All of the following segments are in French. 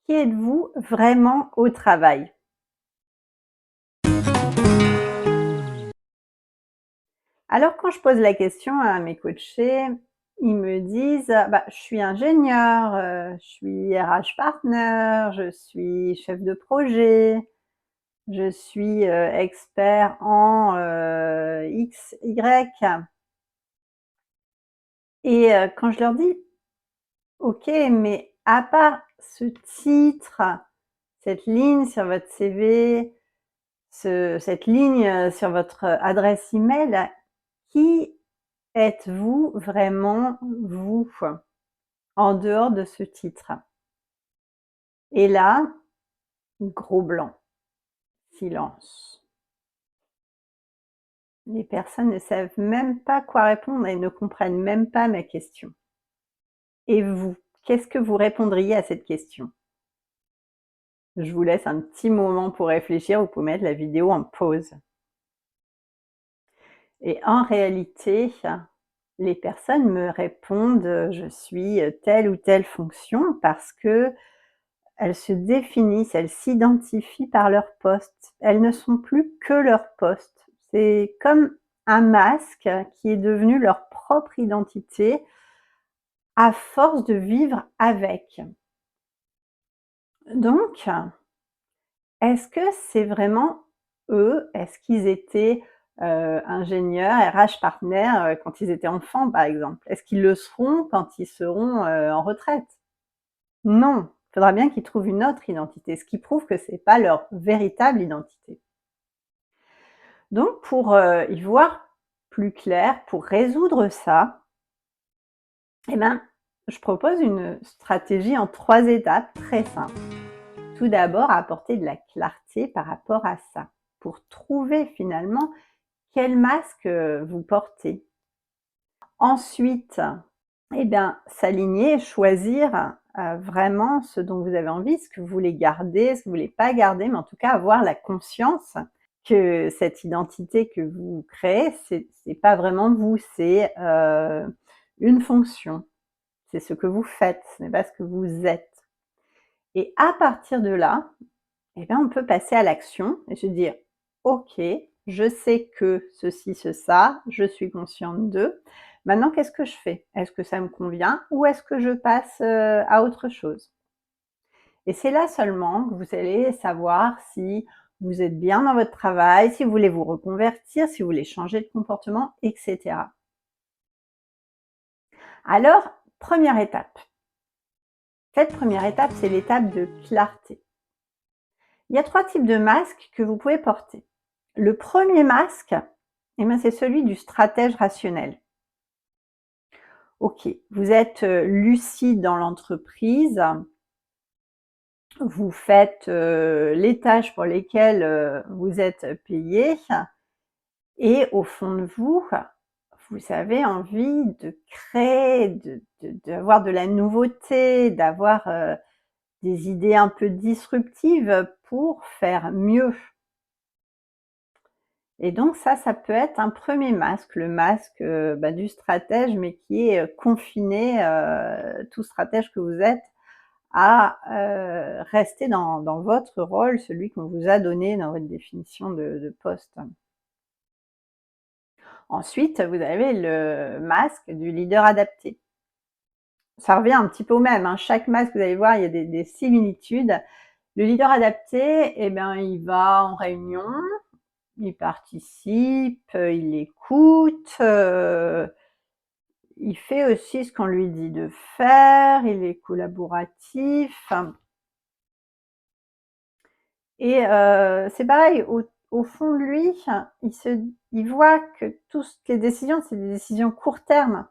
Qui êtes-vous vraiment au travail? Alors quand je pose la question à mes coachés, ils me disent: «Bah, je suis ingénieur, je suis RH partner, je suis chef de projet, je suis, expert en, X, Y» et quand je leur dis: «OK, mais à part ce titre, cette ligne sur votre CV, cette ligne, sur votre adresse email, qui êtes-vous vraiment, vous, en dehors de ce titre?» Et là, gros blanc, silence. Les personnes ne savent même pas quoi répondre et ne comprennent même pas ma question. Et vous, qu'est-ce que vous répondriez à cette question? Je vous laisse un petit moment pour réfléchir, vous pouvez mettre la vidéo en pause. Et en réalité, les personnes me répondent, «Je suis, telle ou telle fonction» parce qu'elles se définissent, elles s'identifient par leur poste. Elles ne sont plus que leur poste. C'est comme un masque qui est devenu leur propre identité à force de vivre avec. Donc, est-ce que c'est vraiment eux? Est-ce qu'ils étaient, ingénieurs, RH partner, quand ils étaient enfants, par exemple? Est-ce qu'ils le seront quand ils seront, en retraite? Non, il faudra bien qu'ils trouvent une autre identité, ce qui prouve que c'est pas leur véritable identité. Donc pour, y voir plus clair, pour résoudre ça, eh ben, je propose une stratégie en 3 étapes très simples. Tout d'abord, apporter de la clarté par rapport à ça, pour trouver finalement quel masque, vous portez. Ensuite, eh bien, s'aligner, choisir, vraiment ce dont vous avez envie, ce que vous voulez garder, ce que vous voulez pas garder, mais en tout cas avoir la conscience que cette identité que vous créez, c'est pas vraiment vous, c'est, une fonction. C'est ce que vous faites, ce n'est pas ce que vous êtes. Et à partir de là, eh bien, on peut passer à l'action et se dire: «OK, je sais que ceci, ça, je suis consciente de. Maintenant, qu'est-ce que je fais? Est-ce que ça me convient ou est-ce que je passe, à autre chose?» Et c'est là seulement que vous allez savoir si vous êtes bien dans votre travail, si vous voulez vous reconvertir, si vous voulez changer de comportement, et cetera. Alors, première étape. Cette première étape, c'est l'étape de clarté. Il y a 3 types de masques que vous pouvez porter. Le premier masque, eh ben, c'est celui du stratège rationnel. OK, vous êtes, lucide dans l'entreprise, vous faites, les tâches pour lesquelles, vous êtes payé et au fond de vous, vous avez envie de créer, d'avoir de la nouveauté, d'avoir, des idées un peu disruptives pour faire mieux. Et donc ça peut être un premier masque, le masque, bah, du stratège, mais qui est, confiné, tout stratège que vous êtes, à, rester dans votre rôle, celui qu'on vous a donné dans votre définition de poste. Ensuite, vous avez le masque du leader adapté. Ça revient un petit peu au même, hein, chaque masque, vous allez voir, il y a des similitudes. Le leader adapté, eh bien, il va en réunion, il participe, il écoute, il fait aussi ce qu'on lui dit de faire, il est collaboratif et c'est pareil, au fond de lui, il voit que toutes les décisions, c'est des décisions court terme,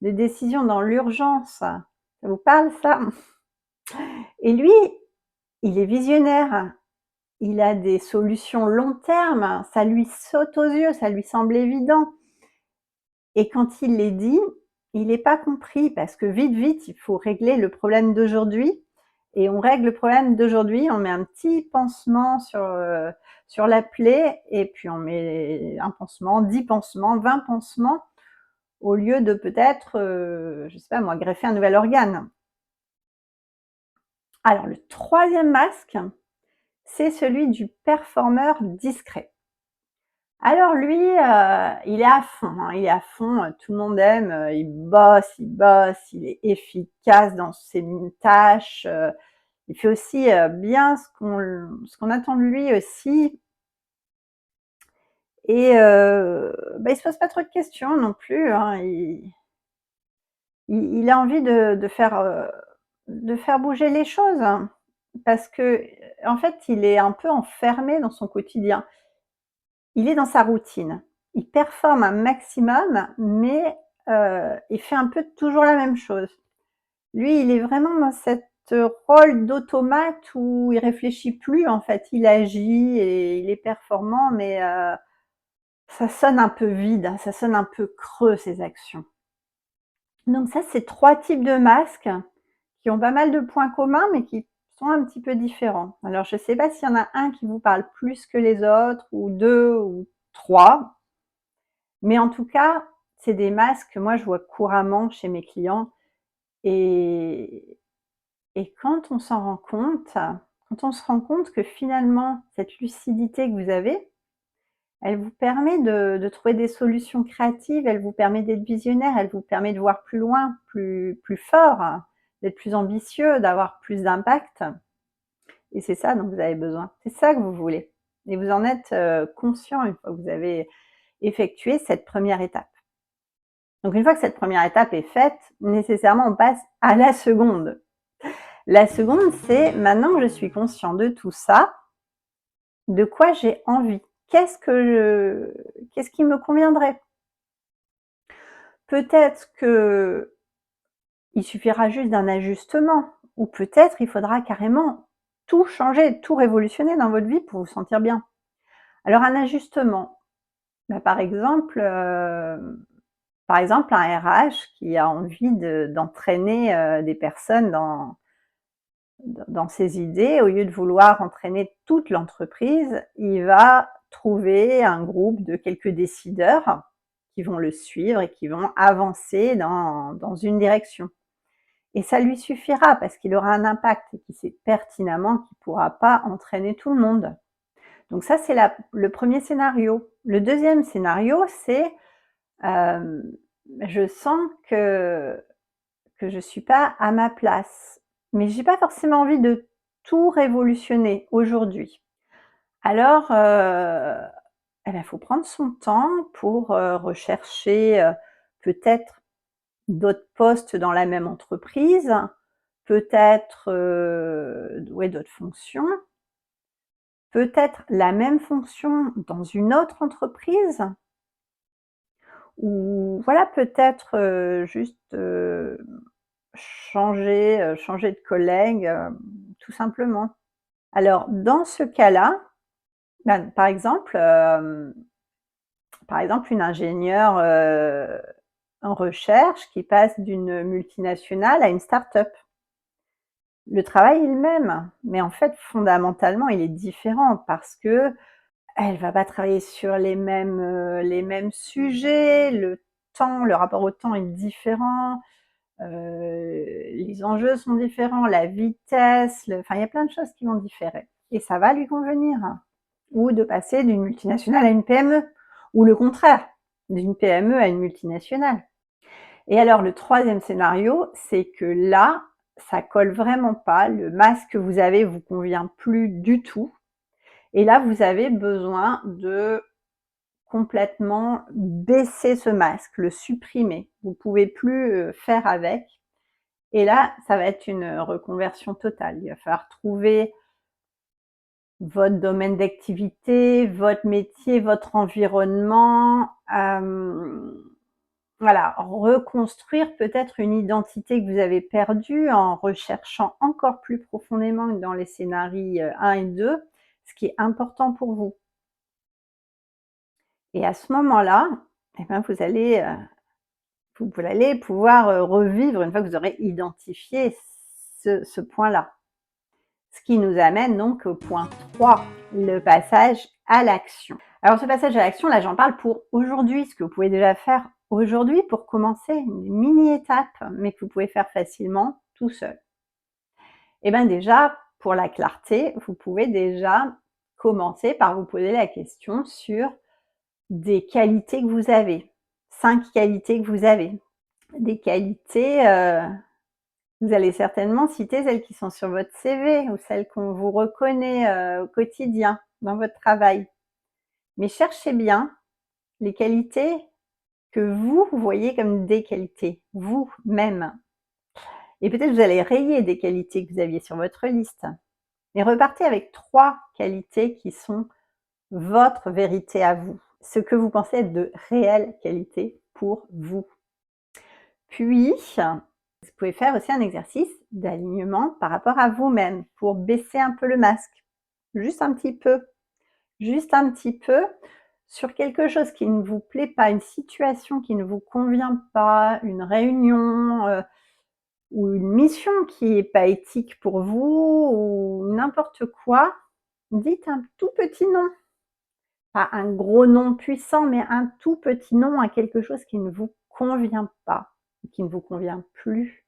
des décisions dans l'urgence. Ça vous parle ça? Et lui, il est visionnaire, il a des solutions long terme, ça lui saute aux yeux, ça lui semble évident. Et quand il les dit, il n'est pas compris parce que vite, vite, il faut régler le problème d'aujourd'hui et on règle le problème d'aujourd'hui, on met un petit pansement sur la plaie et puis on met un pansement, 10 pansements, 20 pansements au lieu de peut-être, je sais pas moi, greffer un nouvel organe. Alors le troisième masque, c'est celui du performeur discret. Alors lui, il est à fond, hein, il est à fond, tout le monde aime, il bosse, il est efficace dans ses tâches, il fait aussi, bien ce qu'on attend de lui aussi et bah, il se pose pas trop de questions non plus, hein. Il a envie de faire bouger les choses, hein, parce que, en fait, il est un peu enfermé dans son quotidien. Il est dans sa routine. Il performe un maximum, mais il fait un peu toujours la même chose. Lui, il est vraiment dans cette rôle d'automate où il réfléchit plus, en fait. Il agit et il est performant, mais ça sonne un peu vide, hein, ça sonne un peu creux ses actions. Donc ça, c'est 3 types de masques qui ont pas mal de points communs, mais qui sont un petit peu différents. Alors je ne sais pas s'il y en a un qui vous parle plus que les autres ou 2 ou 3, mais en tout cas, c'est des masques que moi je vois couramment chez mes clients et quand on s'en rend compte, quand on se rend compte que finalement cette lucidité que vous avez, elle vous permet de trouver des solutions créatives, elle vous permet d'être visionnaire, elle vous permet de voir plus loin, plus fort, d'être plus ambitieux, d'avoir plus d'impact et c'est ça dont vous avez besoin. C'est ça que vous voulez et vous en êtes, conscient une fois que vous avez effectué cette première étape. Donc une fois que cette première étape est faite, nécessairement on passe à la seconde. La seconde, c'est maintenant que je suis conscient de tout ça, de quoi j'ai envie? Qu'est-ce qui me conviendrait? Peut-être qu'il suffira juste d'un ajustement ou peut-être il faudra carrément tout changer, tout révolutionner dans votre vie pour vous sentir bien. Alors un ajustement, bah, par exemple un RH qui a envie d'entraîner, des personnes dans ses idées, au lieu de vouloir entraîner toute l'entreprise, il va trouver un groupe de quelques décideurs qui vont le suivre et qui vont avancer dans une direction. Et ça lui suffira parce qu'il aura un impact et qu'il sait pertinemment qu'il ne pourra pas entraîner tout le monde. Donc ça, c'est le premier scénario. Le deuxième scénario, c'est euh, je sens que je ne suis pas à ma place. Mais j'ai pas forcément envie de tout révolutionner aujourd'hui. Alors, eh ben, faut prendre son temps pour, rechercher, peut-être d'autres postes dans la même entreprise, peut-être, ouais, d'autres fonctions, peut-être la même fonction dans une autre entreprise ou voilà, peut-être, juste, changer de collègue, tout simplement. Alors dans ce cas-là, ben, par exemple une ingénieure, en recherche qui passe d'une multinationale à une start-up. Le travail est le même, mais en fait fondamentalement il est différent parce qu'elle va pas travailler sur les mêmes sujets, le rapport au temps est différent, les enjeux sont différents, la vitesse, enfin il y a plein de choses qui vont différer et ça va lui convenir. Ou de passer d'une multinationale à une PME, ou le contraire, d'une PME à une multinationale. Et alors le troisième scénario, c'est que là, ça colle vraiment pas, le masque que vous avez vous convient plus du tout et là vous avez besoin de complètement baisser ce masque, le supprimer. Vous pouvez plus, faire avec et là, ça va être une reconversion totale. Il va falloir trouver votre domaine d'activité, votre métier, votre environnement, voilà, reconstruire peut-être une identité que vous avez perdue en recherchant encore plus profondément que dans les scénarios 1 et 2, ce qui est important pour vous. Et à ce moment-là, eh ben, vous allez pouvoir, revivre une fois que vous aurez identifié ce point-là. Ce qui nous amène donc au point 3, le passage à l'action. Alors ce passage à l'action, là j'en parle pour aujourd'hui, ce que vous pouvez déjà faire aujourd'hui pour commencer, une mini étape, mais que vous pouvez faire facilement tout seul. Eh bien déjà, pour la clarté, vous pouvez déjà commencer par vous poser la question sur des qualités que vous avez. 5 qualités que vous avez. Des qualités, vous allez certainement citer celles qui sont sur votre CV ou celles qu'on vous reconnaît, au quotidien, dans votre travail. Mais cherchez bien les qualités que vous voyez comme des qualités, vous-même. Et peut-être vous allez rayer des qualités que vous aviez sur votre liste. Et repartez avec 3 qualités qui sont votre vérité à vous, ce que vous pensez être de réelles qualités pour vous. Puis, vous pouvez faire aussi un exercice d'alignement par rapport à vous-même pour baisser un peu le masque, juste un petit peu sur quelque chose qui ne vous plaît pas, une situation qui ne vous convient pas, une réunion, ou une mission qui n'est pas éthique pour vous ou n'importe quoi. Dites un tout petit non. Pas un gros non puissant, mais un tout petit non à quelque chose qui ne vous convient pas, qui ne vous convient plus.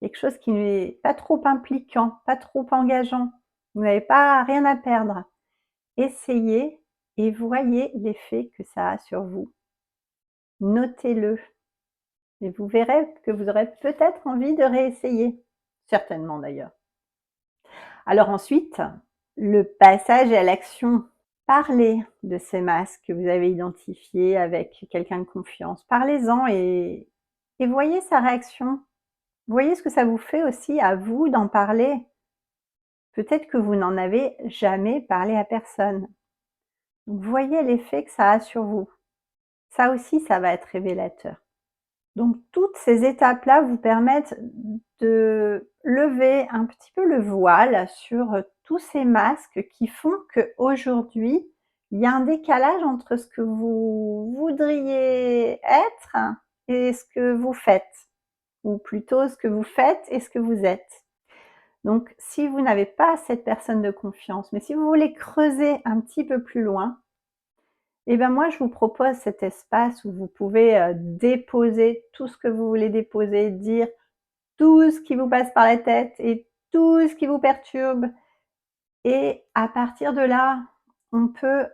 Quelque chose qui n'est pas trop impliquant, pas trop engageant. Vous n'avez pas rien à perdre. Essayez et voyez l'effet que ça a sur vous. Notez-le et vous verrez que vous aurez peut-être envie de réessayer. Certainement d'ailleurs. Alors ensuite, le passage à l'action. Parlez de ces masques que vous avez identifiés avec quelqu'un de confiance. Parlez-en et voyez sa réaction. Voyez ce que ça vous fait aussi à vous d'en parler. Peut-être que vous n'en avez jamais parlé à personne. Donc voyez l'effet que ça a sur vous. Ça aussi, ça va être révélateur. Donc toutes ces étapes-là vous permettent de lever un petit peu le voile sur tous ces masques qui font qu'aujourd'hui, il y a un décalage entre ce que vous voudriez être et ce que vous faites, ou plutôt ce que vous faites et ce que vous êtes. Donc si vous n'avez pas cette personne de confiance, mais si vous voulez creuser un petit peu plus loin, eh bien moi je vous propose cet espace où vous pouvez, déposer tout ce que vous voulez déposer, dire tout ce qui vous passe par la tête et tout ce qui vous perturbe et à partir de là, on peut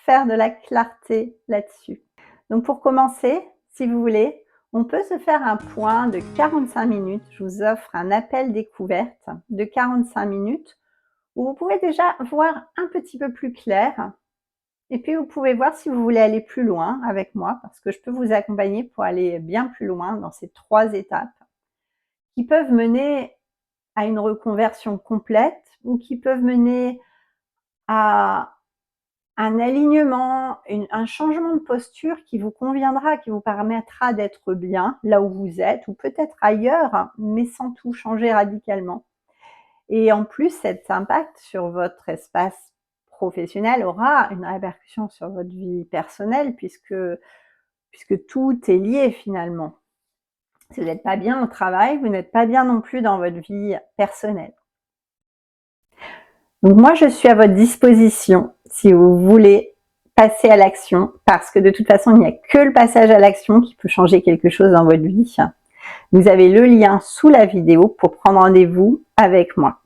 faire de la clarté là-dessus. Donc pour commencer, si vous voulez, on peut se faire un point de 45 minutes. Je vous offre un appel découverte de 45 minutes où vous pouvez déjà voir un petit peu plus clair. Et puis vous pouvez voir si vous voulez aller plus loin avec moi, parce que je peux vous accompagner pour aller bien plus loin dans ces 3 étapes, qui peuvent mener à une reconversion complète ou qui peuvent mener à un alignement, un changement de posture qui vous conviendra, qui vous permettra d'être bien là où vous êtes ou peut-être ailleurs, mais sans tout changer radicalement. Et en plus, cet impact sur votre espace professionnel aura une répercussion sur votre vie personnelle puisque tout est lié finalement. Si vous n'êtes pas bien au travail, vous n'êtes pas bien non plus dans votre vie personnelle. Donc moi, je suis à votre disposition si vous voulez passer à l'action, parce que de toute façon, il n'y a que le passage à l'action qui peut changer quelque chose dans votre vie. Vous avez le lien sous la vidéo pour prendre rendez-vous avec moi.